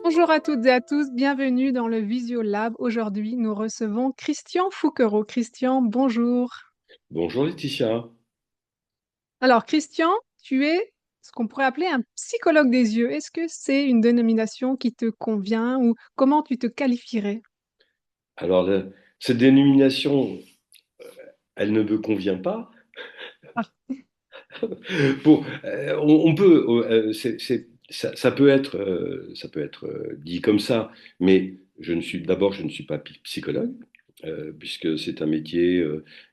Bonjour à toutes et à tous, bienvenue dans le Visio Lab. Aujourd'hui, nous recevons Christian Fouquereau. Christian, bonjour. Bonjour Laetitia. Alors, Christian, tu es ce qu'on pourrait appeler un psychologue des yeux. Est-ce que c'est une dénomination qui te convient ou comment tu te qualifierais? Alors, cette dénomination, elle ne me convient pas. Ah, Bon, on peut, ça peut être dit comme ça, mais d'abord, je ne suis pas psychologue, puisque c'est un métier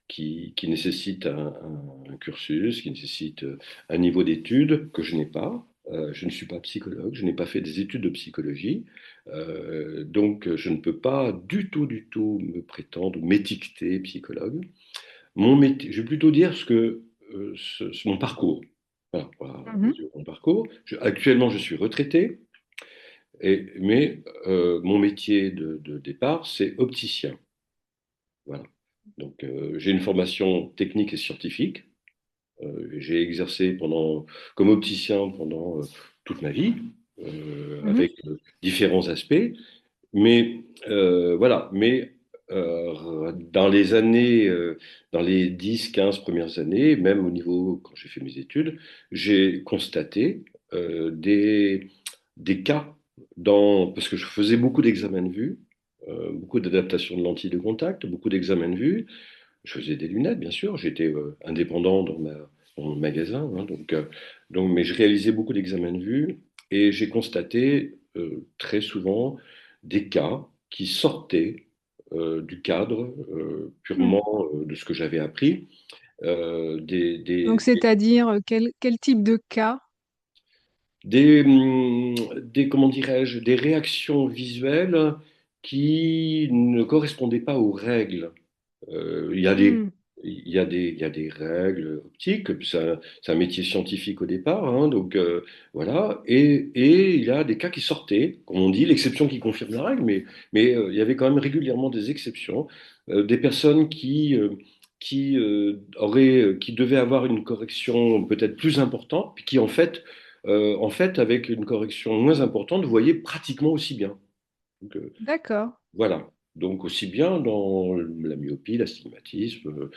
qui nécessite un cursus, qui nécessite un niveau d'études que je n'ai pas. Je ne suis pas psychologue, je n'ai pas fait des études de psychologie, donc je ne peux pas du tout me prétendre, m'étiqueter psychologue. Mon métier, je vais plutôt dire mon parcours. Voilà, mhm. mon parcours. Actuellement, je suis retraité, mais mon métier de départ, c'est opticien. Voilà. Donc, j'ai une formation technique et scientifique. J'ai exercé comme opticien pendant toute ma vie, Mhm. avec différents aspects. Mais dans les 10, 15 premières années, même au niveau, quand j'ai fait mes études, j'ai constaté des cas parce que je faisais beaucoup d'examens de vue, beaucoup d'adaptations de lentilles de contact, beaucoup d'examens de vue. Je faisais des lunettes, bien sûr. J'étais indépendant dans mon magasin, hein, mais je réalisais beaucoup d'examens de vue et j'ai constaté très souvent des cas qui sortaient du cadre Mhm. purement de ce que j'avais appris. Donc, c'est-à-dire quel type de cas? Comment dirais-je, des réactions visuelles qui ne correspondaient pas aux règles. Il y a Hmm. il y a des règles optiques, c'est un métier scientifique au départ, hein, donc voilà, et il y a des cas qui sortaient, comme on dit, l'exception qui confirme la règle, mais il y avait quand même régulièrement des exceptions, des personnes qui devaient avoir une correction peut-être plus importante, puis qui en fait, avec une correction moins importante, voyaient pratiquement aussi bien. Donc, D'accord. voilà. Donc aussi bien dans la myopie, l'astigmatisme,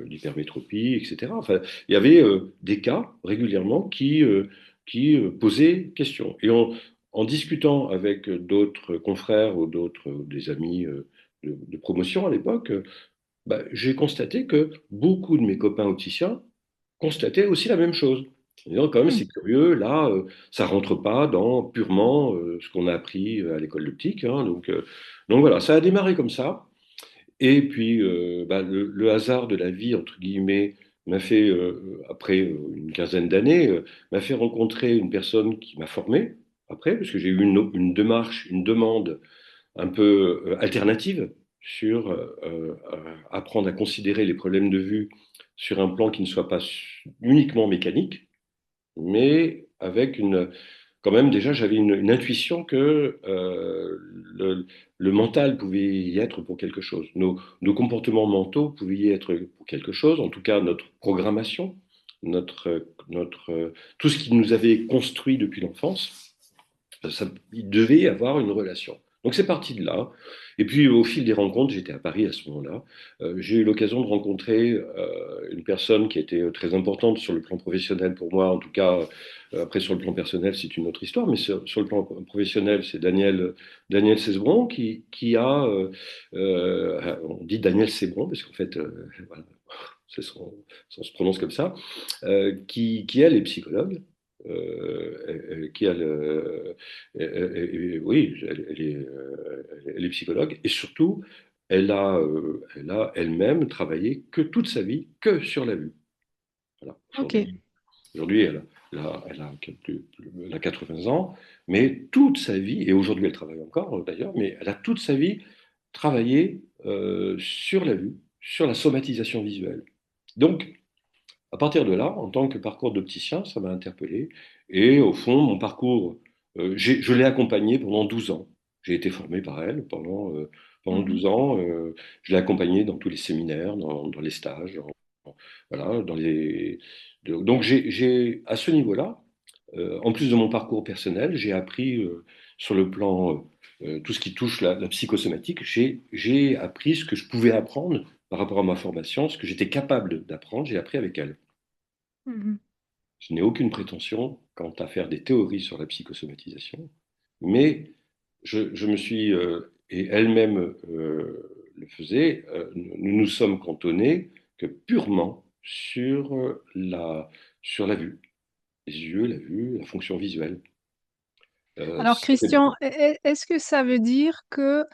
l'hypermétropie, etc. Enfin, il y avait des cas régulièrement qui posaient question. En discutant avec d'autres confrères ou des amis de promotion à l'époque, bah, j'ai constaté que beaucoup de mes copains opticiens constataient aussi la même chose. En disant, quand même, Hmm. c'est curieux, là, ça rentre pas dans purement ce qu'on a appris à l'école d'optique, hein, donc voilà, ça a démarré comme ça. Et puis, bah, le hasard de la vie, entre guillemets, m'a fait, après une quinzaine d'années, m'a fait rencontrer une personne qui m'a formé, après, parce que j'ai eu une démarche, une demande un peu alternative sur apprendre à considérer les problèmes de vue sur un plan qui ne soit pas uniquement mécanique, mais avec quand même déjà j'avais une intuition que le mental pouvait y être pour quelque chose. Nos comportements mentaux pouvaient y être pour quelque chose, en tout cas notre programmation, tout ce qui nous avait construit depuis l'enfance, il devait y avoir une relation. Donc c'est parti de là. Et puis au fil des rencontres, j'étais à Paris à ce moment-là, j'ai eu l'occasion de rencontrer une personne qui était très importante sur le plan professionnel pour moi, en tout cas, après sur le plan personnel c'est une autre histoire, mais sur le plan professionnel c'est Daniel Cesbron on dit Daniel Cesbron parce qu'en fait, voilà, ça se prononce comme ça, qui elle est psychologue, qui a oui, elle est psychologue et surtout, elle a elle-même travaillé que toute sa vie que sur la vue. Voilà. Ok. Aujourd'hui elle a 80 ans, mais toute sa vie, et aujourd'hui elle travaille encore d'ailleurs, mais elle a toute sa vie travaillé sur la vue, sur la somatisation visuelle. Donc, à partir de là, en tant que parcours d'opticien, ça m'a interpellé. Et au fond, mon parcours, je l'ai accompagné pendant 12 ans. J'ai été formé par elle pendant Mhm. 12 ans. Je l'ai accompagné dans tous les séminaires, dans les stages. Voilà, donc, à ce niveau-là, en plus de mon parcours personnel, j'ai appris sur le plan, tout ce qui touche la psychosomatique, j'ai appris ce que je pouvais apprendre par rapport à ma formation, ce que j'étais capable d'apprendre, j'ai appris avec elle. Mhm. Je n'ai aucune prétention quant à faire des théories sur la psychosomatisation, mais je me suis, et elle-même le faisait, nous nous sommes cantonnés que purement sur la vue, les yeux, la vue, la fonction visuelle. Alors, Christian, est-ce que ça veut dire que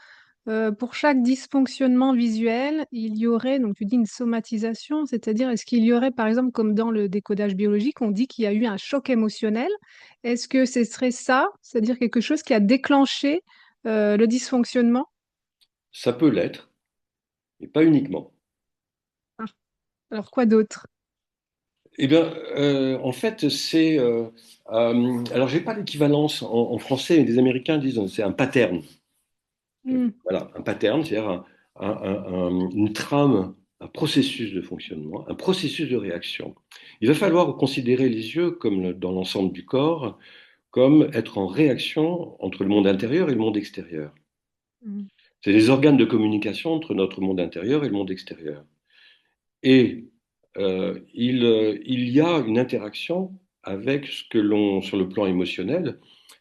pour chaque dysfonctionnement visuel, il y aurait, donc tu dis une somatisation, c'est-à-dire est-ce qu'il y aurait, par exemple, comme dans le décodage biologique, on dit qu'il y a eu un choc émotionnel, est-ce que ce serait ça, c'est-à-dire quelque chose qui a déclenché le dysfonctionnement? Ça peut l'être, mais pas uniquement. Ah, alors quoi d'autre? Eh bien, en fait, alors, j'ai pas l'équivalence en français, mais les Américains disent c'est un pattern. Hmm, Voilà, un pattern, c'est-à-dire une trame, un processus de fonctionnement, un processus de réaction. Il va falloir considérer les yeux, comme dans l'ensemble du corps, comme être en réaction entre le monde intérieur et le monde extérieur. hmm, C'est les organes de communication entre notre monde intérieur et le monde extérieur. Et il y a une interaction avec ce que l'on, sur le plan émotionnel,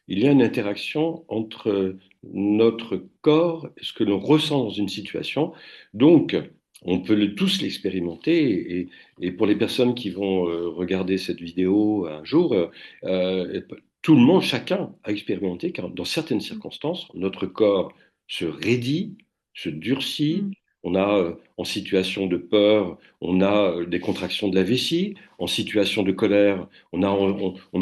il y a une interaction entre notre corps et ce que l'on ressent dans une situation. Donc, on peut tous l'expérimenter. Et pour les personnes qui vont regarder cette vidéo un jour, tout le monde, chacun a expérimenté, car dans certaines circonstances, notre corps se raidit, se durcit. hmm, On a, en situation de peur, on a des contractions de la vessie. En situation de colère, on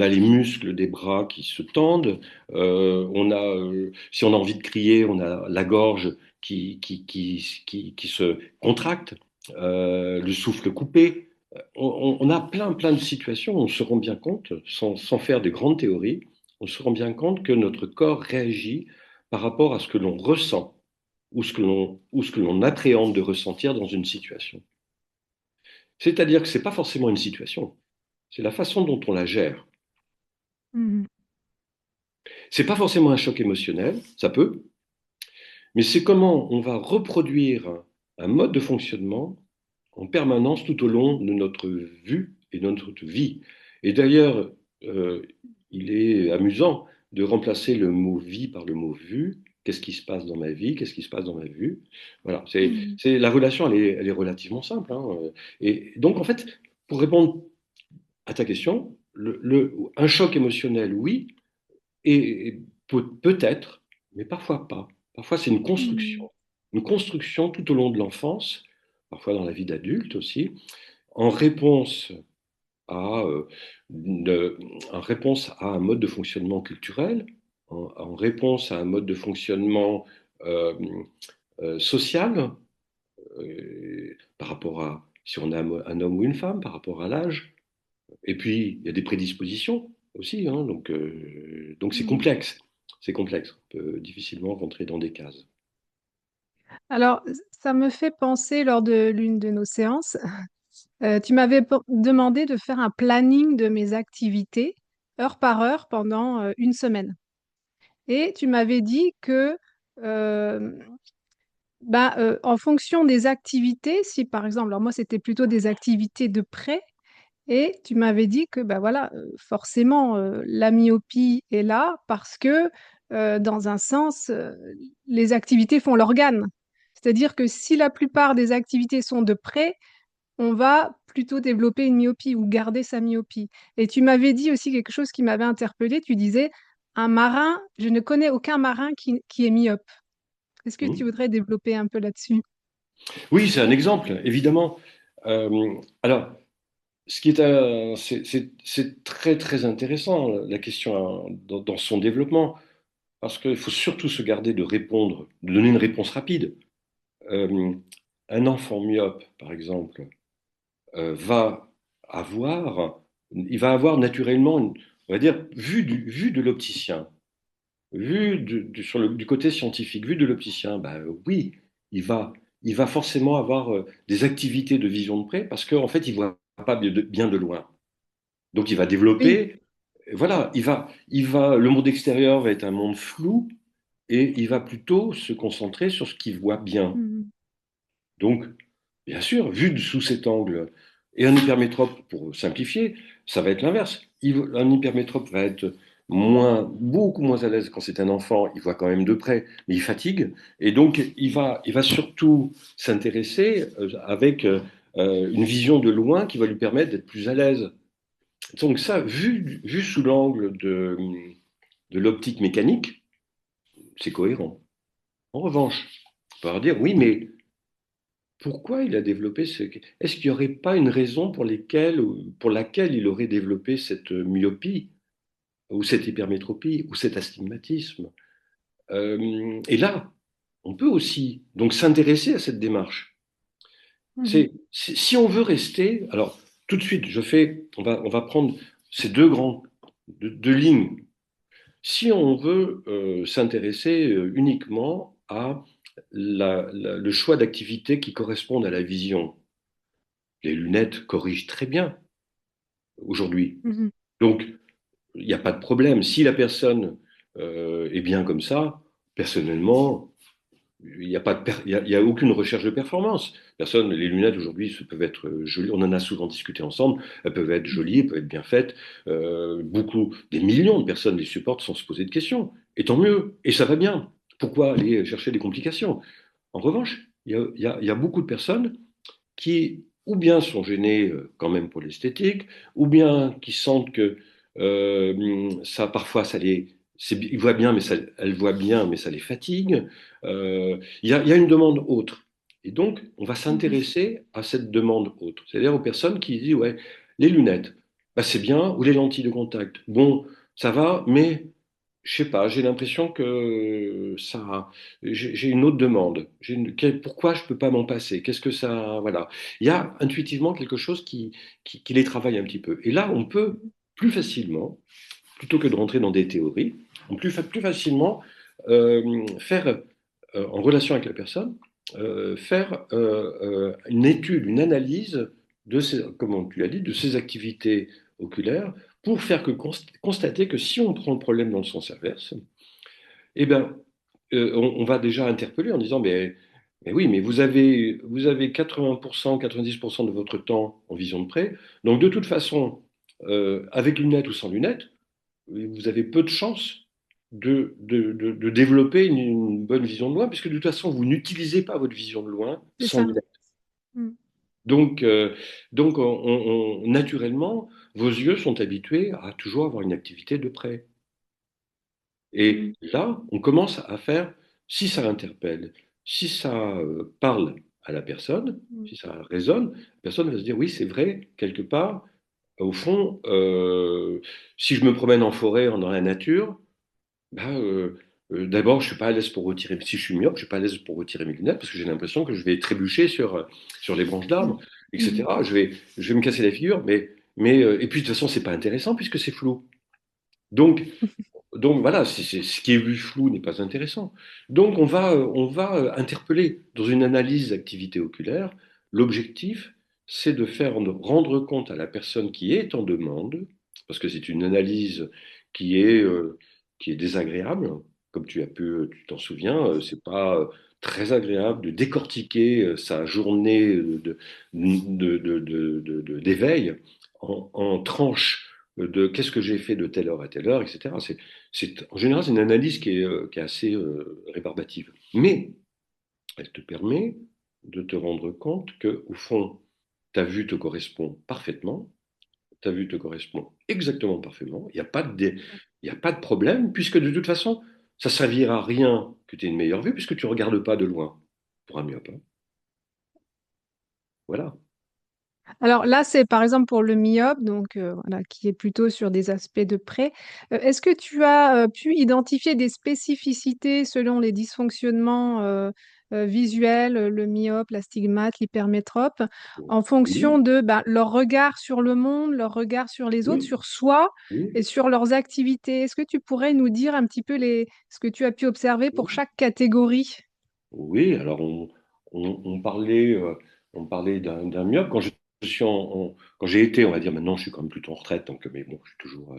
a les muscles des bras qui se tendent. Si on a envie de crier, on a la gorge qui se contracte, le souffle coupé. On a plein de situations où on se rend bien compte, sans faire de grandes théories, on se rend bien compte que notre corps réagit par rapport à ce que l'on ressent ou ce que l'on appréhende de ressentir dans une situation. C'est-à-dire que ce n'est pas forcément une situation, c'est la façon dont on la gère. hmm. C'est pas forcément un choc émotionnel, ça peut, mais c'est comment on va reproduire un mode de fonctionnement en permanence tout au long de notre vue et de notre vie. Et d'ailleurs, euh, il est amusant de remplacer le mot vie par le mot vue. Qu'est-ce qui se passe dans ma vie? Qu'est-ce qui se passe dans ma vue? Voilà, Hmm. la relation, elle est relativement simple, hein. Et donc, en fait, pour répondre à ta question, un choc émotionnel, oui, et peut-être, mais parfois pas. Parfois, c'est Hmm. une construction tout au long de l'enfance, parfois dans la vie d'adulte aussi, en réponse à, en réponse à un mode de fonctionnement culturel, en réponse à un mode de fonctionnement euh, social, par rapport à si on a un homme ou une femme, par rapport à l'âge. Et puis, il y a des prédispositions aussi, hein, donc c'est Hmm. complexe. C'est complexe. On peut difficilement rentrer dans des cases. Alors, ça me fait penser lors de l'une de nos séances, tu m'avais demandé de faire un planning de mes activités, heure par heure, pendant une semaine. Et tu m'avais dit que, euh, en fonction des activités, si par exemple, alors moi c'était plutôt des activités de près, et tu m'avais dit que bah voilà, forcément la myopie est là parce que dans un sens, les activités font l'organe. C'est-à-dire que si la plupart des activités sont de près, on va plutôt développer une myopie ou garder sa myopie. Et tu m'avais dit aussi quelque chose qui m'avait interpellée. Tu disais, un marin, je ne connais aucun marin qui est myope. Est-ce que tu Hmm. voudrais développer un peu là-dessus? Oui, c'est un exemple, évidemment. Alors, ce qui est, c'est très très intéressant la question, hein, dans son développement, parce qu'il faut surtout se garder de répondre, de donner une réponse rapide. Euh, un enfant myope, par exemple, va il va avoir naturellement, on va dire, vu de l'opticien, du côté scientifique, vu de l'opticien, bah, oui, il va, il va forcément avoir des activités de vision de près parce qu'en fait, il voit pas bien de loin. Donc, il va Oui. développer. voilà, le monde extérieur va être un monde flou et il va plutôt se concentrer sur ce qu'il voit bien. Mhm. Donc, bien sûr, vu sous cet angle, et un hypermétrope, pour simplifier, ça va être l'inverse. Un hypermétrope va être beaucoup moins à l'aise quand c'est un enfant, il voit quand même de près, mais il fatigue, et donc il va surtout s'intéresser avec une vision de loin qui va lui permettre d'être plus à l'aise. Donc ça, vu sous l'angle de l'optique mécanique, c'est cohérent. En revanche, on va dire, oui, mais pourquoi il a développé ce... Est-ce qu'il n'y aurait pas une raison pour laquelle il aurait développé cette myopie, ou cette hypermétropie, ou cet astigmatisme? Et là, on peut aussi donc s'intéresser à cette démarche. Mhm. Si on veut rester, alors tout de suite, on va prendre ces deux lignes. Si on veut s'intéresser uniquement à le choix d'activités qui correspondent à la vision, les lunettes corrigent très bien aujourd'hui. Mhm. Donc, il n'y a pas de problème. Si la personne est bien comme ça, personnellement, il n'y a, pas de il y a aucune recherche de performance. Personne, les lunettes aujourd'hui peuvent être jolies, on en a souvent discuté ensemble, elles peuvent être jolies, elles peuvent être bien faites. Des millions de personnes les supportent sans se poser de questions. Et tant mieux, et ça va bien. Pourquoi aller chercher des complications? En revanche, il y a beaucoup de personnes qui ou bien sont gênés quand même pour l'esthétique, ou bien qui sentent que ça parfois ils voient bien, elles voient bien, mais ça les fatigue. Il y a une demande autre. Et donc, on va Mhm. s'intéresser à cette demande autre. C'est-à-dire aux personnes qui disent, ouais, les lunettes, bah, c'est bien, ou les lentilles de contact. Bon, ça va, mais je sais pas, j'ai l'impression que ça, j'ai une autre demande. Pourquoi je peux pas m'en passer? Qu'est-ce que ça, voilà. Il y a intuitivement quelque chose qui les travaille un petit peu. Et là, on peut plus facilement, plutôt que de rentrer dans des théories, plus facilement faire, en relation avec la personne, faire une étude, une analyse de ces, comme tu l'as dit, de ces activités oculaires pour faire constater que si on prend le problème dans le sens inverse, eh ben, on va déjà interpeller en disant, mais oui, mais vous avez 80%, 90% de votre temps en vision de près, donc de toute façon, avec lunettes ou sans lunettes, vous avez peu de chances de développer une bonne vision de loin, puisque de toute façon, vous n'utilisez pas votre vision de loin C'est sans ça. lunettes. Mhm. Donc, naturellement, vos yeux sont habitués à toujours avoir une activité de près. Et Mhm. là, on commence à faire, si ça interpelle, si ça parle à la personne, Mhm. si ça résonne, la personne va se dire, oui, c'est vrai, quelque part, au fond, si je me promène en forêt, dans la nature, bah, d'abord, je suis pas à l'aise pour retirer, si je suis myope, je suis pas à l'aise pour retirer mes lunettes parce que j'ai l'impression que je vais trébucher sur les branches d'arbres, Mhm. etc. Je vais me casser la figure, et puis de toute façon, c'est pas intéressant puisque c'est flou. Donc, donc voilà, ce qui est vu flou n'est pas intéressant. Donc on va interpeller dans une analyse d'activité oculaire. L'objectif, c'est de faire rendre compte à la personne qui est en demande, parce que c'est une analyse qui est, euh, qui est désagréable, comme tu t'en souviens, c'est pas très agréable de décortiquer sa journée d'éveil en tranches de qu'est-ce que j'ai fait de telle heure à telle heure, etc. En général, c'est une analyse qui est assez rébarbative. Mais elle te permet de te rendre compte que, au fond, ta vue te correspond parfaitement, ta vue te correspond exactement parfaitement, il y a pas de problème, puisque de toute façon, ça ne servira à rien que tu aies une meilleure vue, puisque tu ne regardes pas de loin pour un myope, hein. Voilà. Alors là, c'est par exemple pour le myope, donc voilà, qui est plutôt sur des aspects de près. Est-ce que tu as pu identifier des spécificités selon les dysfonctionnements visuels, le myope, l'astigmate, l'hypermétrope, en fonction Oui, de bah, leur regard sur le monde, leur regard sur les autres, oui, sur soi oui, et sur leurs activités? Est-ce que tu pourrais nous dire un petit peu ce que tu as pu observer pour oui. chaque catégorie? Oui, alors on parlait d'un myope. Quand j'étais quand j'ai été, on va dire, maintenant je suis quand même plutôt en retraite, donc, mais bon, je suis toujours,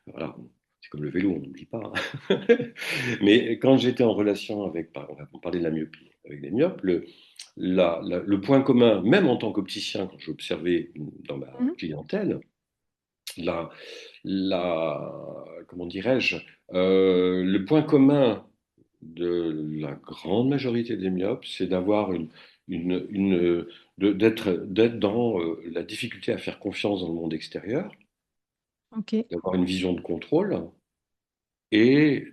voilà, c'est comme le vélo, on n'oublie pas, hein. Mais quand j'étais en relation avec, on va parler de la myopie, avec les myopes, le point commun, même en tant qu'opticien, quand j'observais dans ma Mhm. clientèle, la, comment dirais-je, le point commun de la grande majorité des myopes, c'est d'avoir d'être dans la difficulté à faire confiance dans le monde extérieur, Ok. d'avoir une vision de contrôle et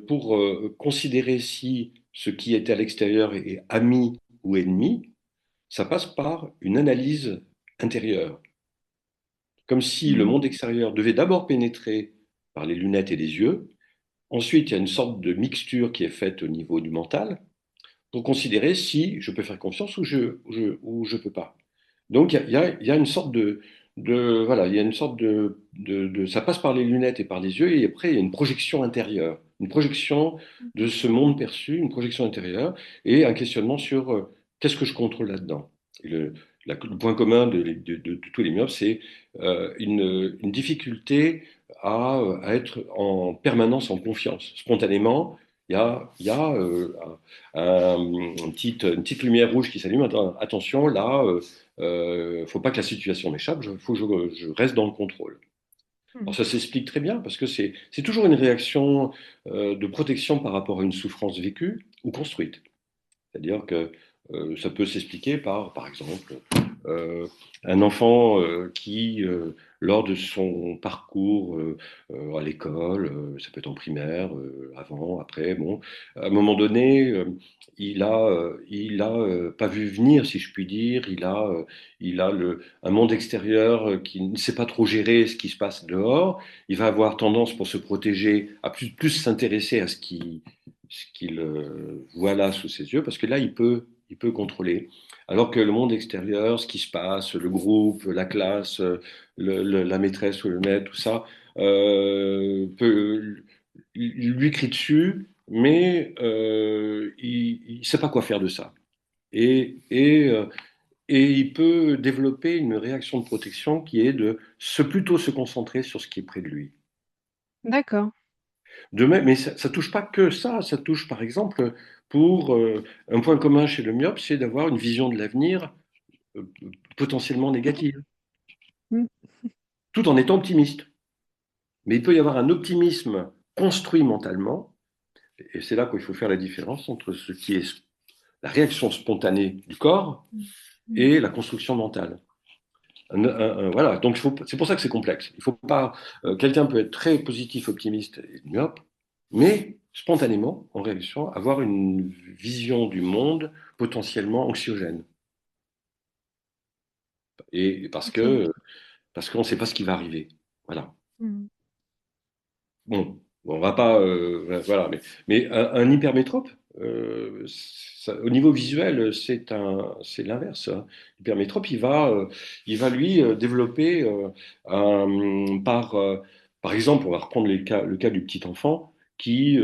pour considérer si ce qui est à l'extérieur est ami ou ennemi, ça passe par une analyse intérieure. Comme si le Mhm. monde extérieur devait d'abord pénétrer par les lunettes et les yeux. Ensuite, il y a une sorte de mixture qui est faite au niveau du mental pour considérer si je peux faire confiance ou je peux pas. Donc, il y a une sorte voilà, il y a une sorte ça passe par les lunettes et par les yeux, et après, il y a une projection intérieure, une projection de ce monde perçu, une projection intérieure, et un questionnement sur qu'est-ce que je contrôle là-dedans. Et le point commun de tous les myopes, c'est une difficulté à être en permanence en confiance. Spontanément, il y a une petite lumière rouge qui s'allume. Attention, là, faut pas que la situation m'échappe, il faut que je reste dans le contrôle. Alors Mhm. ça s'explique très bien parce que c'est toujours une réaction de protection par rapport à une souffrance vécue ou construite. C'est-à-dire que ça peut s'expliquer par exemple, euh, un enfant qui, lors de son parcours à l'école, ça peut être en primaire, avant, après, bon, à un moment donné, il a pas vu venir, si je puis dire, il a un monde extérieur qui ne sait pas trop gérer ce qui se passe dehors. Il va avoir tendance, pour se protéger, à plus s'intéresser à ce qu'il voit là sous ses yeux, parce que là, il peut contrôler. Alors que le monde extérieur, ce qui se passe, le groupe, la classe, la maîtresse ou le maître, tout ça, peut lui crie dessus, mais il ne sait pas quoi faire de ça. Et, et, euh, et il peut développer une réaction de protection qui est de plutôt se concentrer sur ce qui est près de lui. D'accord. De même, mais ça touche pas que ça touche par exemple pour un point commun chez le myope, c'est d'avoir une vision de l'avenir euh, potentiellement négative, Mhm. tout en étant optimiste. Mais il peut y avoir un optimisme construit mentalement, et c'est là qu'il faut faire la différence entre ce qui est la réaction spontanée du corps Mhm. et la construction mentale. Voilà, donc c'est pour ça que c'est complexe. Il faut pas, quelqu'un peut être très positif, optimiste et myope, mais spontanément, en réaction, avoir une vision du monde potentiellement anxiogène. Et Ok. parce qu'on ne sait pas ce qui va arriver. Voilà. Mhm. Bon, on va pas, voilà, mais un hypermétrope, au niveau visuel, c'est l'inverse, hein. L'hypermétrope, il va lui développer par exemple, on va reprendre le cas du petit enfant qui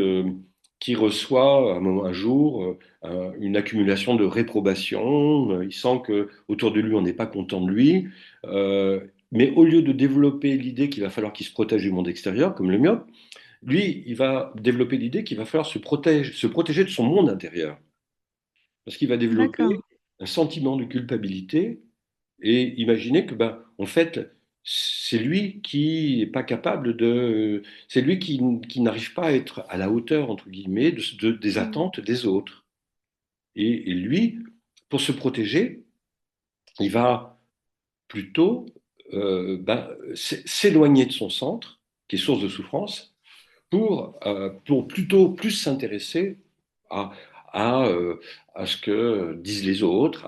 reçoit un jour une accumulation de réprobation. Il sent que autour de lui, on n'est pas content de lui. euh, mais au lieu de développer l'idée qu'il va falloir qu'il se protège du monde extérieur, comme le myope, lui, il va développer l'idée qu'il va falloir se protéger de son monde intérieur. Parce qu'il va D'accord. développer un sentiment de culpabilité et imaginer que, ben, en fait, c'est lui qui n'est pas capable c'est lui qui n'arrive pas à être à la hauteur, entre guillemets, des Mhm. attentes des autres. Et lui, pour se protéger, il va plutôt ben, s'éloigner de son centre, qui est source de souffrance, pour plutôt plus s'intéresser à, à, euh, à ce que disent les autres,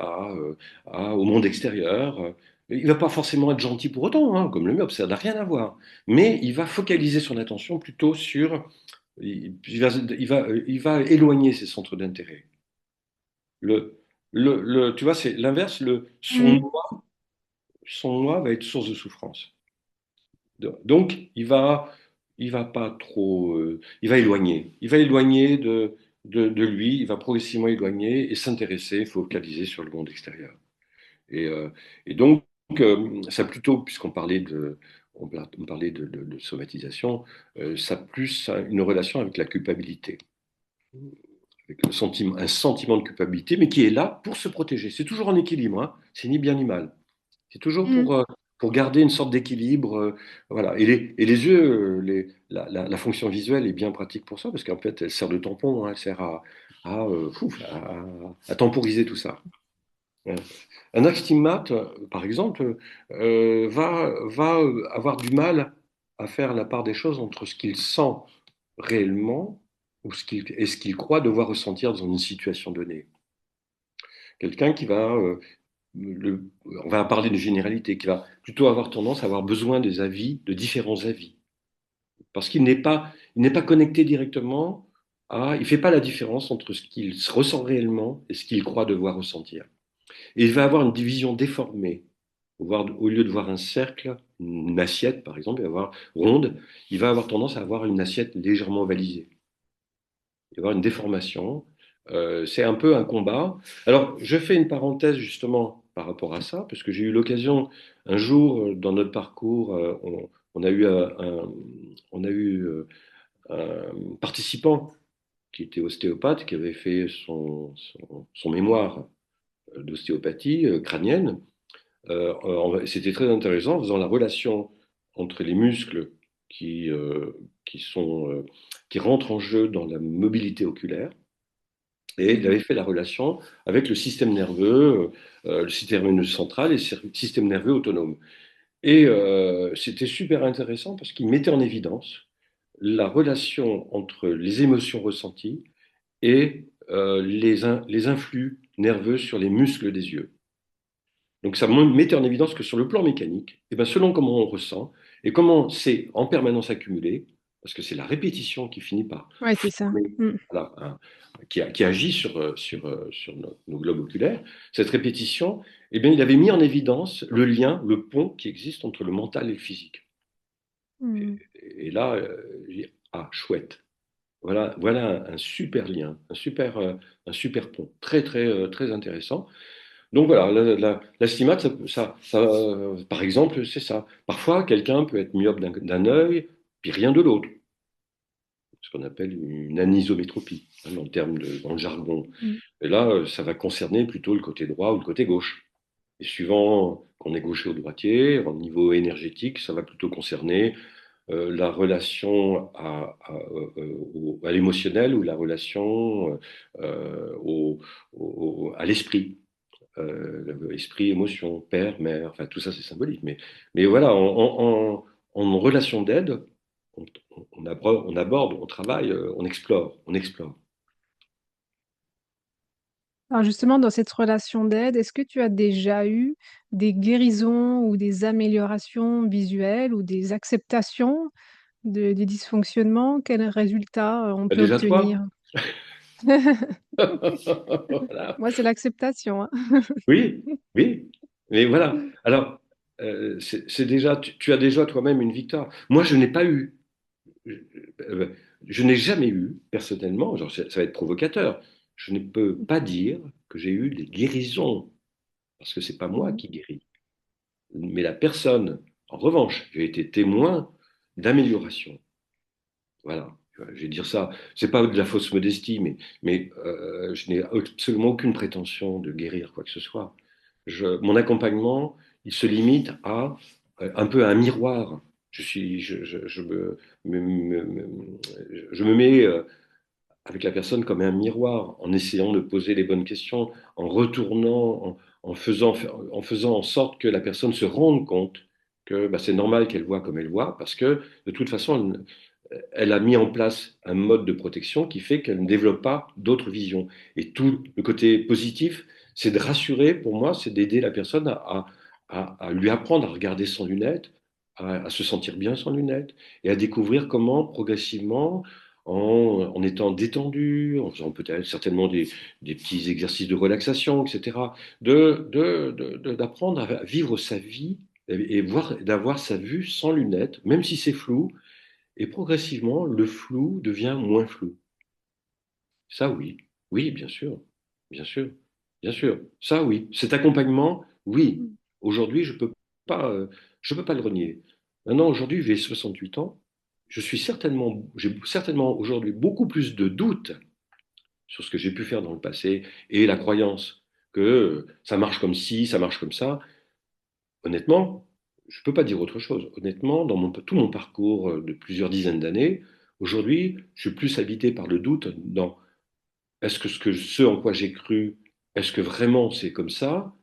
au monde extérieur. Il ne va pas forcément être gentil pour autant, hein, comme le myope, ça n'a rien à voir. Mais il va focaliser son attention plutôt sur... il va éloigner ses centres d'intérêt. Tu vois, c'est l'inverse. Mhm. Son moi va être source de souffrance. Donc, il va pas trop, il va éloigner de lui, il va progressivement éloigner et s'intéresser, focaliser sur le monde extérieur. Et, euh, et donc, ça plutôt, puisqu'on parlait on parlait de somatisation, ça a plus une relation avec la culpabilité, avec un sentiment de culpabilité, mais qui est là pour se protéger. C'est toujours en équilibre, hein. C'est ni bien ni mal. C'est toujours Mm. pour garder une sorte d'équilibre. Voilà. Et les yeux, la fonction visuelle est bien pratique pour ça, parce qu'en fait, elle sert de tampon, hein, elle sert à temporiser tout ça. Ouais. Un astigmate, par exemple, va avoir du mal à faire la part des choses entre ce qu'il sent réellement et ce qu'il croit devoir ressentir dans une situation donnée. Quelqu'un qui va on va parler de généralité, qui va plutôt avoir tendance à avoir besoin des avis, de différents avis, parce il n'est pas connecté directement il fait pas la différence entre ce qu'il ressent réellement et ce qu'il croit devoir ressentir. Et il va avoir une division déformée. Au lieu de voir un cercle, une assiette par exemple, il va avoir ronde, il va avoir tendance à avoir une assiette légèrement ovalisée. Il va avoir une déformation. C'est un peu un combat. Alors, je fais une parenthèse justement par rapport à ça, parce que j'ai eu l'occasion un jour dans notre parcours, on a eu on a eu un participant qui était ostéopathe, qui avait fait son mémoire d'ostéopathie crânienne. C'était très intéressant en faisant la relation entre les muscles qui, euh, qui sont, qui rentrent en jeu dans la mobilité oculaire. Et il avait Mhm. fait la relation avec le système nerveux, le système nerveux central et le système nerveux autonome. Et c'était super intéressant parce qu'il mettait en évidence la relation entre les émotions ressenties et les influx nerveux sur les muscles des yeux. Donc ça mettait en évidence que sur le plan mécanique, et ben selon comment on ressent et comment c'est en permanence accumulé, parce que c'est la répétition qui finit par Ouais, c'est ça. former, Mm. voilà, qui agit sur nos globes oculaires, cette répétition, eh bien, il avait mis en évidence le lien, le pont qui existe entre le mental et le physique. Mm. Et là, j'ai dit, ah, chouette. Voilà un super lien, un super pont, très intéressant. Donc voilà, la stigmate, par exemple, c'est ça. Parfois, quelqu'un peut être myope d'un œil, puis rien de l'autre, ce qu'on appelle une anisométropie, hein, dans le jargon. Mm. Et là, ça va concerner plutôt le côté droit ou le côté gauche. Et suivant qu'on est gaucher ou droitier, au niveau énergétique, ça va plutôt concerner la relation à l'émotionnel ou la relation à l'esprit. Esprit, émotion, père, mère, enfin tout ça c'est symbolique. Mais voilà, en relation d'aide, on aborde, on travaille, on explore, on explore. Alors justement, dans cette relation d'aide, est-ce que tu as déjà eu des guérisons ou des améliorations visuelles ou des acceptations des dysfonctionnements? Quels résultats on Bah, peut déjà obtenir? toi. Voilà. Moi, c'est l'acceptation, hein. Oui, oui. Mais voilà. Alors, c'est déjà, tu as déjà toi-même une victoire. Moi, je n'ai pas eu, euh, je n'ai jamais eu, personnellement, genre, ça va être provocateur, je ne peux pas dire que j'ai eu des guérisons, parce que c'est pas moi Mhm. qui guéris. Mais la personne, en revanche, j'ai été témoin d'amélioration. Voilà, je vais dire ça. C'est pas de la fausse modestie, mais je n'ai absolument aucune prétention de guérir quoi que ce soit. Mon accompagnement, il se limite à un peu à un miroir. Je me mets avec la personne comme un miroir, en essayant de poser les bonnes questions, en retournant, en faisant en sorte que la personne se rende compte que bah, c'est normal qu'elle voit comme elle voit, parce que de toute façon, elle a mis en place un mode de protection qui fait qu'elle ne développe pas d'autres visions. Et tout le côté positif, c'est de rassurer, pour moi, c'est d'aider la personne à lui apprendre à regarder sans lunettes, à se sentir bien sans lunettes, et à découvrir comment progressivement, en étant détendu, en faisant peut-être certainement des petits exercices de relaxation, etc., d'apprendre à vivre sa vie et d'avoir sa vue sans lunettes, même si c'est flou, et progressivement, le flou devient moins flou. Ça, oui. Oui, bien sûr. Bien sûr. bien sûr. Ça, oui. Cet accompagnement, oui. Mm. Aujourd'hui, je peux pas le renier. Maintenant, aujourd'hui, j'ai 68 ans. J'ai certainement aujourd'hui beaucoup plus de doutes sur ce que j'ai pu faire dans le passé et la croyance que ça marche comme ci, ça marche comme ça. Honnêtement, je ne peux pas dire autre chose. Honnêtement, tout mon parcours de plusieurs dizaines d'années, aujourd'hui, je suis plus habité par le doute dans est-ce que ce en quoi j'ai cru, est-ce que vraiment c'est comme ça?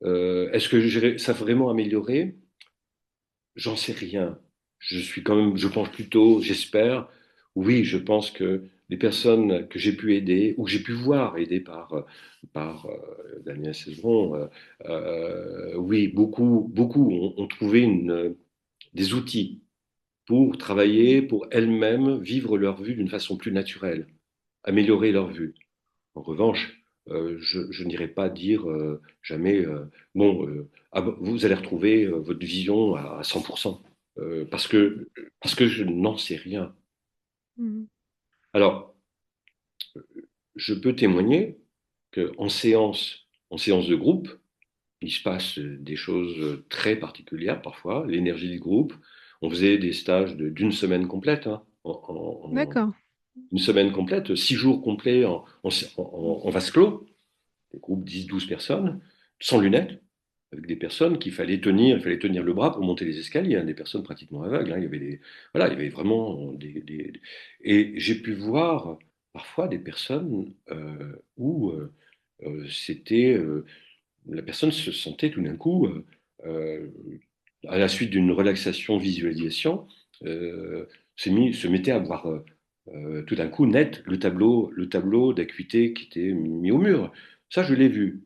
Est-ce que ça a vraiment amélioré? J'en sais rien. Je suis quand même, je pense plutôt, j'espère, oui, je pense que les personnes que j'ai pu aider ou que j'ai pu voir aider Daniel Cesbron, oui, beaucoup ont trouvé des outils pour travailler, pour elles-mêmes vivre leur vue d'une façon plus naturelle, améliorer leur vue. En revanche, je n'irai pas dire jamais, bon, ah, vous allez retrouver votre vision à 100%, parce que je n'en sais rien. Mm. Alors, je peux témoigner en séance de groupe, il se passe des choses très particulières parfois, l'énergie du groupe. On faisait des stages d'une semaine complète, hein, D'accord. une semaine complète, 6 jours complets en vase clos, des groupes 10, 12 personnes, sans lunettes, avec des personnes il fallait tenir le bras pour monter les escaliers, hein, des personnes pratiquement aveugles. Hein, voilà, il y avait vraiment et j'ai pu voir parfois des personnes où la personne se sentait tout d'un coup, euh, à la suite d'une relaxation visualisation, euh, se mettait à voir tout d'un coup net le tableau d'acuité qui était mis au mur. Ça, je l'ai vu.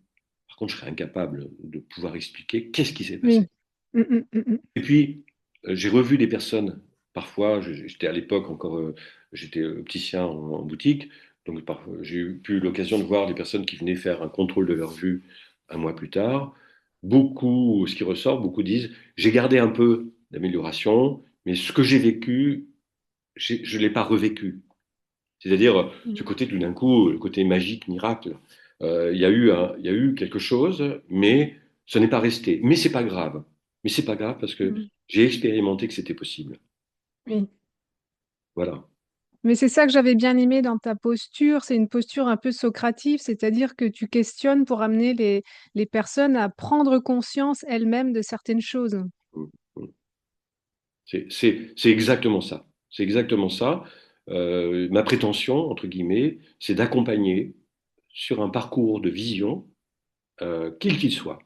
Par contre, je serais incapable de pouvoir expliquer qu'est-ce qui s'est passé. Oui. Mm, mm, mm, mm. Et puis, j'ai revu des personnes. Parfois, j'étais à l'époque encore, j'étais opticien en boutique, donc j'ai eu l'occasion de voir des personnes qui venaient faire un contrôle de leur vue un mois plus tard. Beaucoup, ce qui ressort, beaucoup disent, j'ai gardé un peu d'amélioration, mais ce que j'ai vécu, je ne l'ai pas revécu. C'est-à-dire, ce Mm. côté tout d'un coup, le côté magique, miracle. Il y a eu quelque chose, mais ce n'est pas resté. Mais c'est pas grave. Mais c'est pas grave parce que Mm. j'ai expérimenté que c'était possible. Oui. Voilà. Mais c'est ça que j'avais bien aimé dans ta posture, c'est une posture un peu socrative, c'est-à-dire que tu questionnes pour amener les personnes à prendre conscience elles-mêmes de certaines choses. Mm, mm. C'est exactement ça. C'est exactement ça. Ma prétention, entre guillemets, c'est d'accompagner sur un parcours de vision, quel qu'il soit.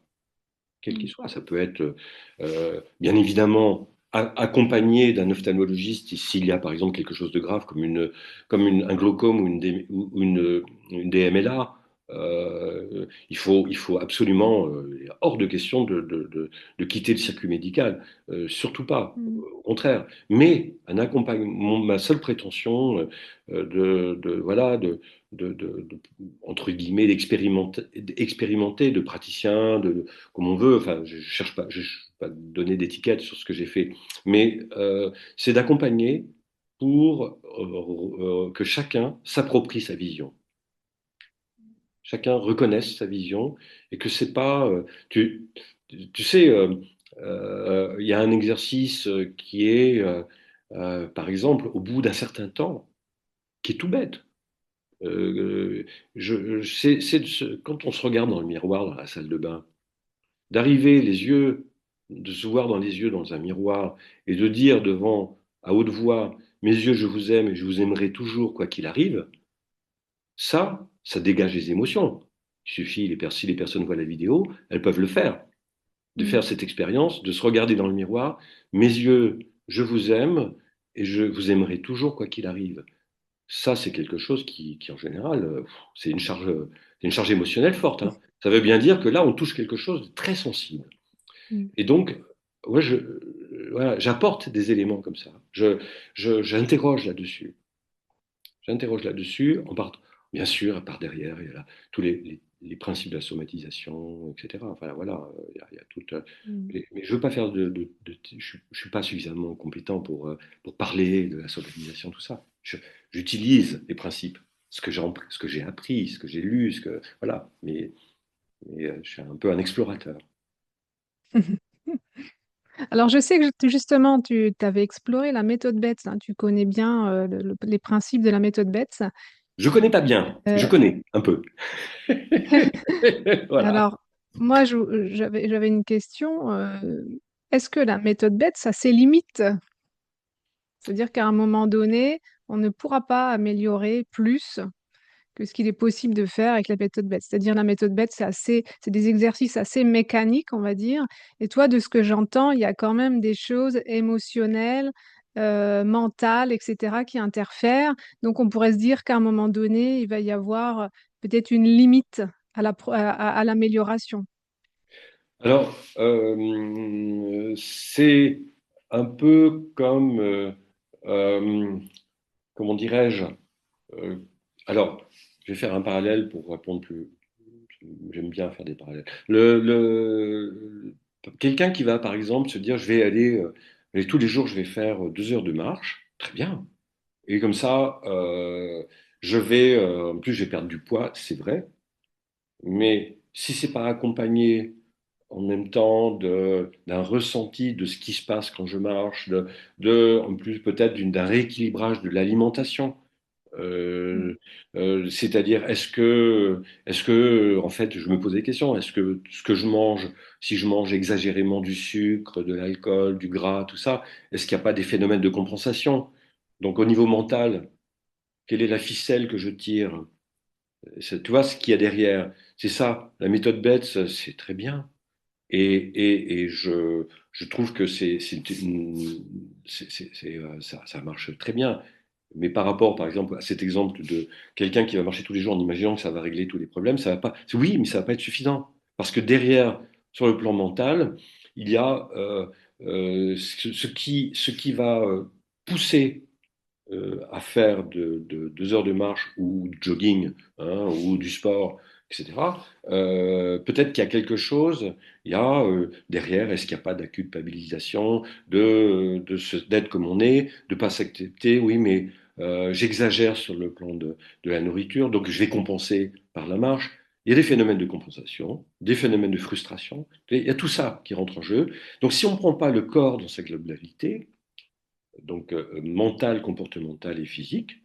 Quel qu'il Mm. soit. Ça peut être, bien évidemment, accompagné d'un ophtalmologiste s'il y a, par exemple, quelque chose de grave un glaucome ou une DMLA. Il faut absolument, hors de question de quitter le circuit médical, surtout pas, Mm. au contraire. Mais un accompagnement, ma seule prétention voilà, entre guillemets, d'expérimenter, de praticien, comme on veut. Enfin, je cherche pas, pas donner d'étiquette sur ce que j'ai fait, mais c'est d'accompagner pour que chacun s'approprie sa vision, chacun reconnaisse sa vision et que c'est pas, tu sais, il y a un exercice qui est, par exemple, au bout d'un certain temps, qui est tout bête. Quand on se regarde dans le miroir dans la salle de bain, d'arriver de se voir dans les yeux dans un miroir et de dire à haute voix, mes yeux, je vous aime et je vous aimerai toujours quoi qu'il arrive, ça dégage les émotions. Il suffit, si les personnes voient la vidéo, elles peuvent le faire, de Mm. faire cette expérience, de se regarder dans le miroir, mes yeux, je vous aime et je vous aimerai toujours quoi qu'il arrive. Ça, c'est quelque chose en général, c'est une charge émotionnelle forte. Hein. Ça veut bien dire que là, on touche quelque chose de très sensible. Mm. Et donc, ouais, voilà, j'apporte des éléments comme ça. J'interroge là-dessus. J'interroge là-dessus, bien sûr, par derrière, il y a là, tous les principes de la somatisation, etc. Enfin, voilà, il y a tout. Mm. Mais je veux pas faire je suis pas suffisamment compétent pour parler de la somatisation, tout ça. J'utilise les principes. ce que j'ai appris, ce que j'ai lu, voilà. Mais je suis un peu un explorateur. Alors, je sais que justement, tu avais exploré la méthode Betts, hein, tu connais bien les principes de la méthode Betts. Je connais pas bien, je Euh, connais un peu. Voilà. alors, moi, j'avais une question. Est-ce que la méthode Betts, ça a ses limites? C'est-à-dire qu'à un moment donné, on ne pourra pas améliorer plus que ce qu'il est possible de faire avec la méthode BET. C'est-à-dire la méthode BET, c'est des exercices assez mécaniques, on va dire. Et toi, de ce que j'entends, il y a quand même des choses émotionnelles, mentales, etc., qui interfèrent. Donc, on pourrait se dire qu'à un moment donné, il va y avoir peut-être une limite à l'amélioration. Alors, c'est un peu comme, comment dirais-je, euh, alors, je vais faire un parallèle pour répondre plus. J'aime bien faire des parallèles. Quelqu'un qui va, par exemple, se dire, je vais aller, tous les jours, je vais faire 2 heures de marche, très bien. Et comme ça, en plus, je vais perdre du poids, c'est vrai. Mais si c'est pas accompagné en même temps d'un ressenti de ce qui se passe quand je marche, en plus peut-être d'un rééquilibrage de l'alimentation. Euh, C'est-à-dire, en fait, je me pose des questions. Est-ce que ce que je mange, si je mange exagérément du sucre, de l'alcool, du gras, tout ça, est-ce qu'il n'y a pas des phénomènes de compensation? Donc, au niveau mental, quelle est la ficelle que je tire? Tu vois ce qu'il y a derrière? C'est ça. La méthode Betts, c'est très bien. Et je trouve que ça marche très bien. Mais par rapport, par exemple, à cet exemple de quelqu'un qui va marcher tous les jours en imaginant que ça va régler tous les problèmes, ça va pas. Oui, mais ça va pas être suffisant. Parce que derrière, sur le plan mental, il y a ce qui va pousser à faire 2 heures de marche ou de jogging, hein, ou du sport, etc. Peut-être qu'il y a quelque chose, il y a derrière, est-ce qu'il n'y a pas de la culpabilisation d'être comme on est, de ne pas s'accepter, oui, mais j'exagère sur le plan de la nourriture, donc je vais compenser par la marche. Il y a des phénomènes de compensation, des phénomènes de frustration, il y a tout ça qui rentre en jeu. Donc si on ne prend pas le corps dans sa globalité, donc mentale, comportementale et physique,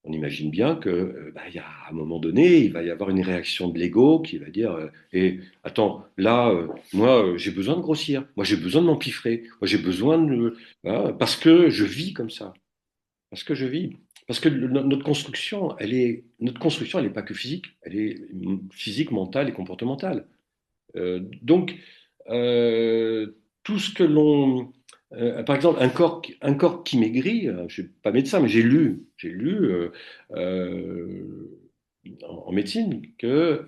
on imagine bien que, il y a, à un moment donné, il va y avoir une réaction de l'ego qui va dire et attends, là, moi, j'ai besoin de grossir, moi, j'ai besoin de m'empiffrer, moi, j'ai besoin de. Voilà, parce que je vis comme ça, parce que je vis. Parce que notre construction, elle n'est pas que physique, elle est physique, mentale et comportementale. Donc, tout ce que l'on. Par exemple, un corps qui maigrit, je ne suis pas médecin, mais j'ai lu en médecine que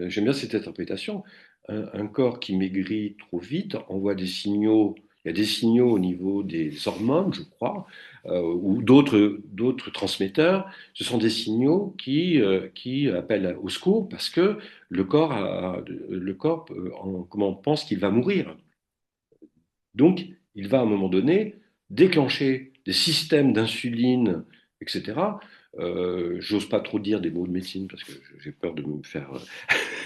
j'aime bien cette interprétation, un corps qui maigrit trop vite envoie des signaux, il y a des signaux au niveau des hormones, je crois, ou d'autres transmetteurs, ce sont des signaux qui appellent au secours parce que le corps comment, pense qu'il va mourir. Donc, il va à un moment donné déclencher des systèmes d'insuline, etc. J'ose pas trop dire des mots de médecine parce que j'ai peur de me faire,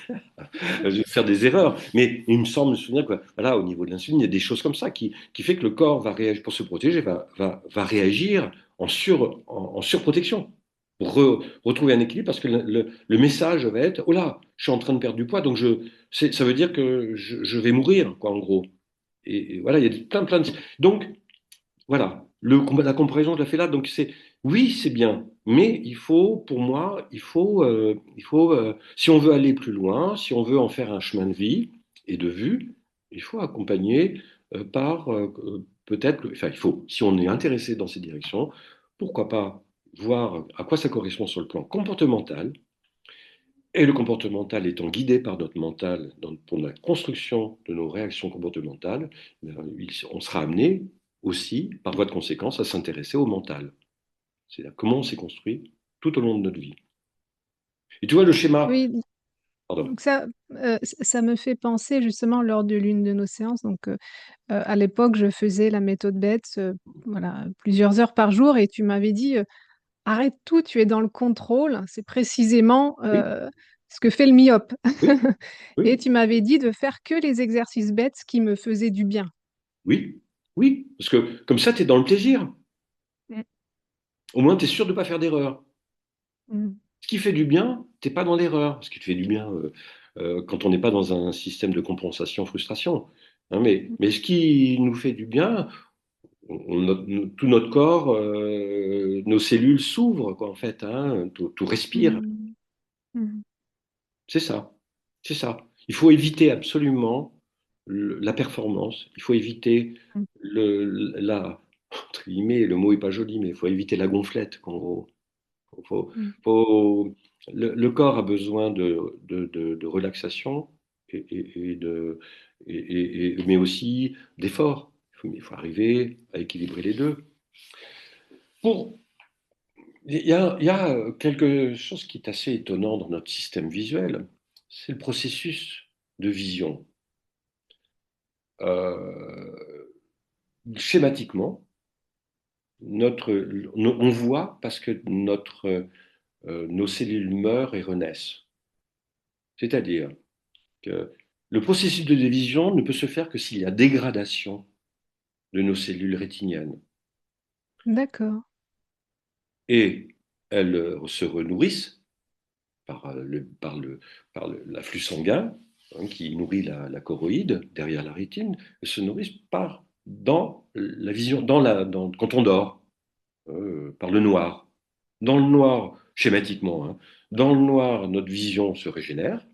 de faire des erreurs. Mais il me semble me souvenir que, voilà, au niveau de l'insuline, il y a des choses comme ça qui fait que le corps va réagir pour se protéger, va réagir en surprotection pour retrouver un équilibre parce que le message va être, oh là, je suis en train de perdre du poids, donc ça veut dire que je vais mourir, quoi, en gros. Et voilà, il y a plein de. Donc, voilà, la comparaison, je la fais là. Donc, oui, c'est bien, mais pour moi, si on veut aller plus loin, si on veut en faire un chemin de vie et de vue, il faut accompagner par peut-être, enfin, si on est intéressé dans ces directions, pourquoi pas voir à quoi ça correspond sur le plan comportemental, et le comportemental étant guidé par notre mental pour la construction de nos réactions comportementales, on sera amené aussi, par voie de conséquence, à s'intéresser au mental. C'est-à-dire comment on s'est construit tout au long de notre vie. Et tu vois le schéma, Oui, pardon, donc ça me fait penser justement lors de l'une de nos séances. Donc, à l'époque, je faisais la méthode BETS, voilà, plusieurs heures par jour, et tu m'avais dit, arrête tout, tu es dans le contrôle. C'est précisément Oui, ce que fait le myope. oui, Et oui, tu m'avais dit de faire que les exercices bêtes qui me faisaient du bien. oui, oui. Parce que comme ça, tu es dans le plaisir. Mm. Au moins, tu es sûr de ne pas faire d'erreur. Mm. Ce qui fait du bien, tu n'es pas dans l'erreur. Ce qui te fait du bien quand on n'est pas dans un système de compensation-frustration. Hein, mais ce qui nous fait du bien, tout notre corps, nos cellules s'ouvrent, quoi, en fait. Hein, tout respire. Mm. Mm. C'est ça. C'est ça. Il faut éviter absolument la performance. Il faut éviter Mm. entre guillemets, le mot est pas joli, mais il faut éviter la gonflette. Faut, Mm. le corps a besoin de relaxation et de, mais aussi d'effort. Il faut arriver à équilibrer les deux. Pour, il y a quelque chose qui est assez étonnant dans notre système visuel, c'est le processus de vision. Euh, Schématiquement, on voit parce que nos cellules meurent et renaissent. C'est-à-dire que le processus de division ne peut se faire que s'il y a dégradation de nos cellules rétiniennes. D'accord. Et elles se renourrissent par l'afflux sanguin qui nourrit la choroïde derrière la rétine, elles se nourrissent dans la vision, quand on dort, par le noir. Dans le noir, schématiquement, hein, dans le noir, notre vision se régénère,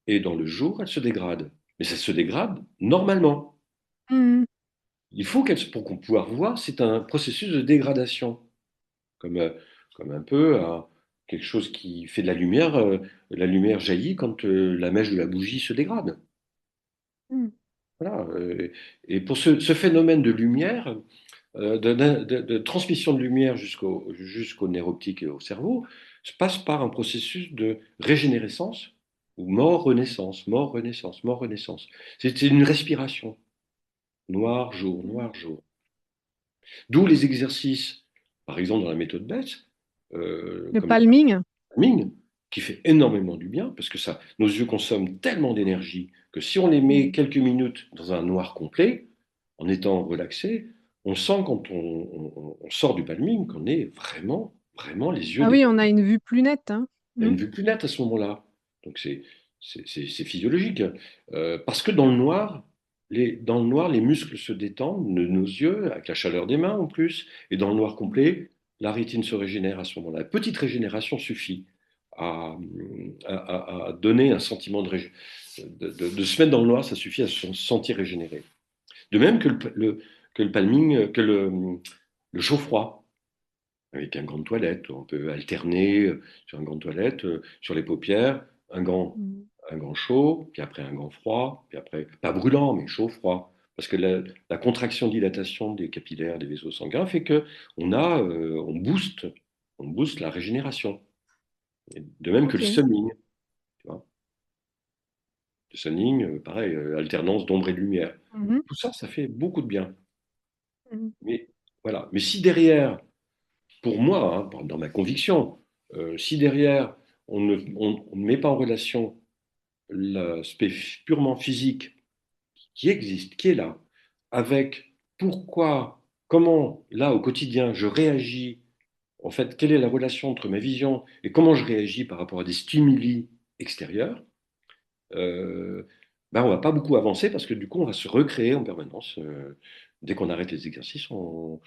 et dans le jour, elle se dégrade. Mais ça se dégrade normalement. Mm. Il faut pour qu'on puisse voir, c'est un processus de dégradation, comme, euh, comme un peu quelque chose qui fait de la lumière. La lumière jaillit quand la mèche de la bougie se dégrade. Mm. Voilà. Et pour ce phénomène de lumière, de transmission de lumière jusqu'au nerf optique et au cerveau, se passe par un processus de régénérescence ou mort-renaissance, mort-renaissance, mort-renaissance. C'est une respiration. Noir, jour, Mm. noir, jour. D'où les exercices, par exemple dans la méthode BETS, Le comme le palming. calming, qui fait énormément du bien, parce que ça, nos yeux consomment tellement d'énergie que si on les met Mm. quelques minutes dans un noir complet, en étant relaxé, on sent quand on sort du palming qu'on est vraiment, vraiment les yeux Ah des oui, on a une vue plus nette, hein. on a Mm. une vue plus nette à ce moment-là. Donc c'est physiologique. Parce que dans le noir, les muscles se détendent, nos yeux, avec la chaleur des mains en plus, et dans le noir complet, la rétine se régénère à ce moment-là. La petite régénération suffit à, à donner un sentiment de se mettre dans le noir, ça suffit à se sentir régénéré. De même que le palming, le chaud-froid avec un gant de toilette. On peut alterner sur un gant de toilette, sur les paupières, un gant, Mm. un gant chaud, puis après un gant froid, puis après, pas brûlant, mais chaud-froid. Parce que la contraction-dilatation des capillaires, des vaisseaux sanguins fait que on booste la régénération. Et de même que le Ok. sunning. Tu vois. Le sunning, pareil, alternance d'ombre et de lumière. Mhm. Tout ça, ça fait beaucoup de bien. Mhm. Mais voilà. Mais si derrière, pour moi, hein, dans ma conviction, si derrière, on ne met pas en relation l'aspect purement physique qui existe, qui est là, avec pourquoi, comment, là, au quotidien, je réagis, en fait, quelle est la relation entre ma vision et comment je réagis par rapport à des stimuli extérieurs, ben, on va pas beaucoup avancer parce que du coup, on va se recréer en permanence. Dès qu'on arrête les exercices, Mm.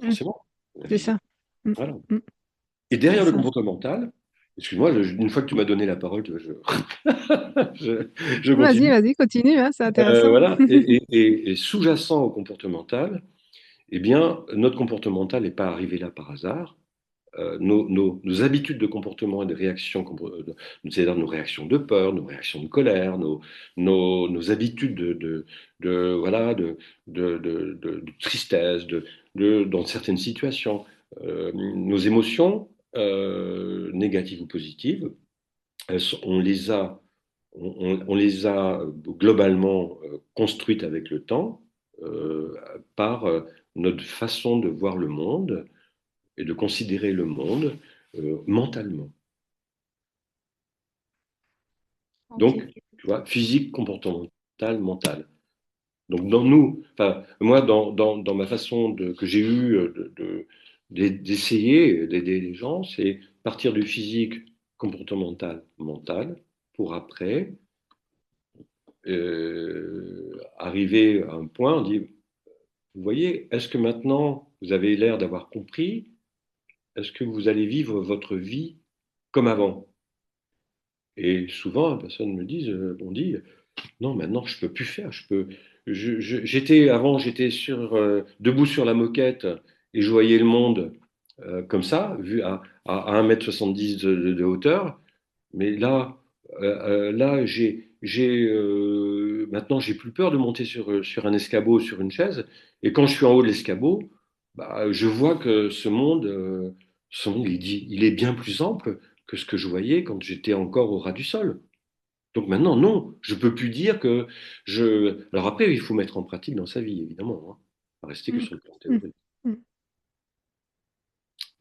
forcément, la C'est vision. ça. Mm. Voilà. Mm. Et C'est derrière le ça. comportemental, excuse-moi, une fois que tu m'as donné la parole, je, je Vas-y, continue. vas-y, continue, hein, c'est intéressant. Voilà. Et sous-jacent au comportemental, eh bien, notre comportemental n'est pas arrivé là par hasard. Nos habitudes de comportement et de réaction, c'est-à-dire nos réactions de peur, nos réactions de colère, nos habitudes voilà, de tristesse, dans certaines situations, nos émotions, négatives ou positives, on les a, on les a globalement construites avec le temps par notre façon de voir le monde et de considérer le monde mentalement. Ok. Donc, tu vois, physique, comportemental, mental. Donc, dans nous, enfin, moi, dans ma façon que j'ai eue d'essayer d'aider les gens, c'est partir du physique, comportemental, mental, pour après arriver à un point, on dit, vous voyez, est-ce que maintenant vous avez l'air d'avoir compris? Est-ce que vous allez vivre votre vie comme avant? Et souvent, les personnes me disent, on dit, non, maintenant je peux plus faire. Avant, j'étais debout sur la moquette et je voyais le monde comme ça, vu à 1,70 m de hauteur. Mais là, maintenant, j'ai plus peur de monter sur un escabeau, sur une chaise. Et quand je suis en haut de l'escabeau, bah, je vois que ce monde, il est bien plus ample que ce que je voyais quand j'étais encore au ras du sol. Donc maintenant, non, je peux plus dire que je. Alors après, il faut mettre en pratique dans sa vie, évidemment, hein. Pas rester que Mm. sur le plan Mm. théorique. Mm.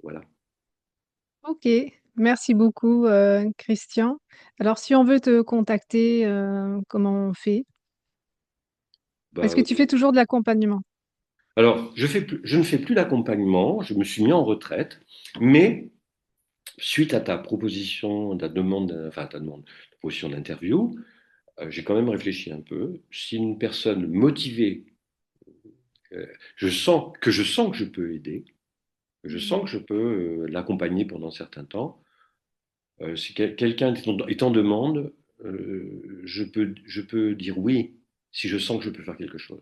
Voilà. Ok, merci beaucoup, Christian. Alors, si on veut te contacter, comment on fait? Est-ce Bah, que tu fais toujours de l'accompagnement? alors, je ne fais plus d'accompagnement, je me suis mis en retraite, mais suite à ta proposition, ta demande, ta proposition d'interview, j'ai quand même réfléchi un peu. Si une personne motivée, je sens que je peux aider, je Mhm. sens que je peux l'accompagner pendant un certain temps. Si quelqu'un est en demande, je peux dire oui si je sens que je peux faire quelque chose.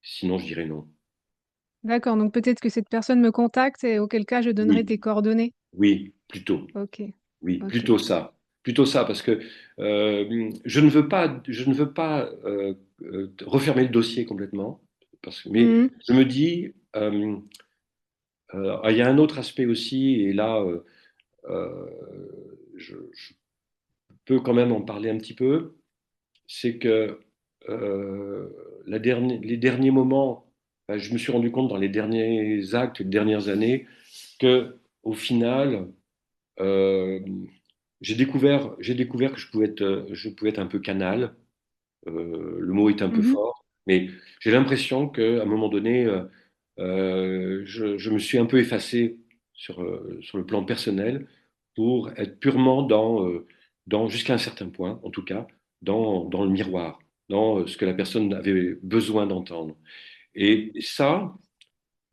Sinon, je dirais non. D'accord, donc peut-être que cette personne me contacte et auquel cas je donnerai Oui, tes coordonnées. oui, plutôt. Ok, Oui, ok. plutôt ça, parce que je ne veux pas refermer le dossier complètement, mais Mhm. je me dis, il y a un autre aspect aussi, et là, je peux quand même en parler un petit peu, c'est que euh, les derniers moments, ben, je me suis rendu compte dans les derniers actes, les dernières années, que au final, euh, j'ai découvert que je pouvais être un peu canal. Le mot est un peu Mhm. fort, mais j'ai l'impression qu'à un moment donné, je me suis un peu effacé sur le plan personnel pour être purement jusqu'à un certain point, en tout cas, dans le miroir, dans ce que la personne avait besoin d'entendre. Et ça,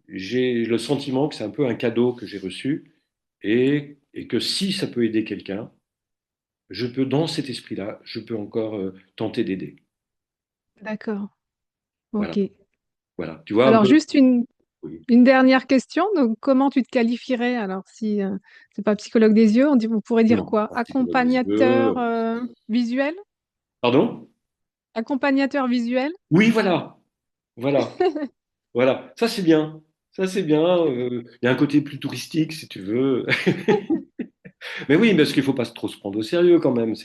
j'ai le sentiment que c'est un peu un cadeau que j'ai reçu et que si ça peut aider quelqu'un, dans cet esprit-là, je peux encore tenter d'aider. D'accord, Voilà, ok. voilà. Tu vois un Alors peu? juste Oui. une dernière question. Donc, comment tu te qualifierais? Alors, si c'est pas psychologue des yeux, on pourrait dire Non, quoi? pas psychologue des Accompagnateur yeux. visuel? Pardon? Accompagnateur visuel? Oui, voilà, voilà, voilà. Ça c'est bien. Ça c'est bien. Il y a un côté plus touristique, si tu veux. Mais oui, parce qu'il faut pas trop se prendre au sérieux quand même.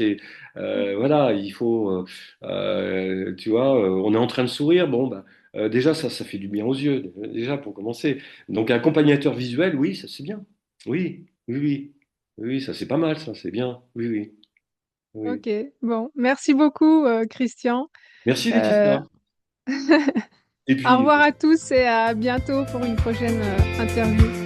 Voilà, il faut, tu vois, on est en train de sourire. Bon, bah, déjà ça fait du bien aux yeux, déjà pour commencer. Donc accompagnateur visuel, oui, ça c'est bien. Oui, oui, oui, oui, ça c'est pas mal, ça c'est bien. Oui, oui, oui. Ok, bon, merci beaucoup, Christian. Merci Euh, Laetitia. Et Au puis, revoir à tous et à bientôt pour une prochaine interview.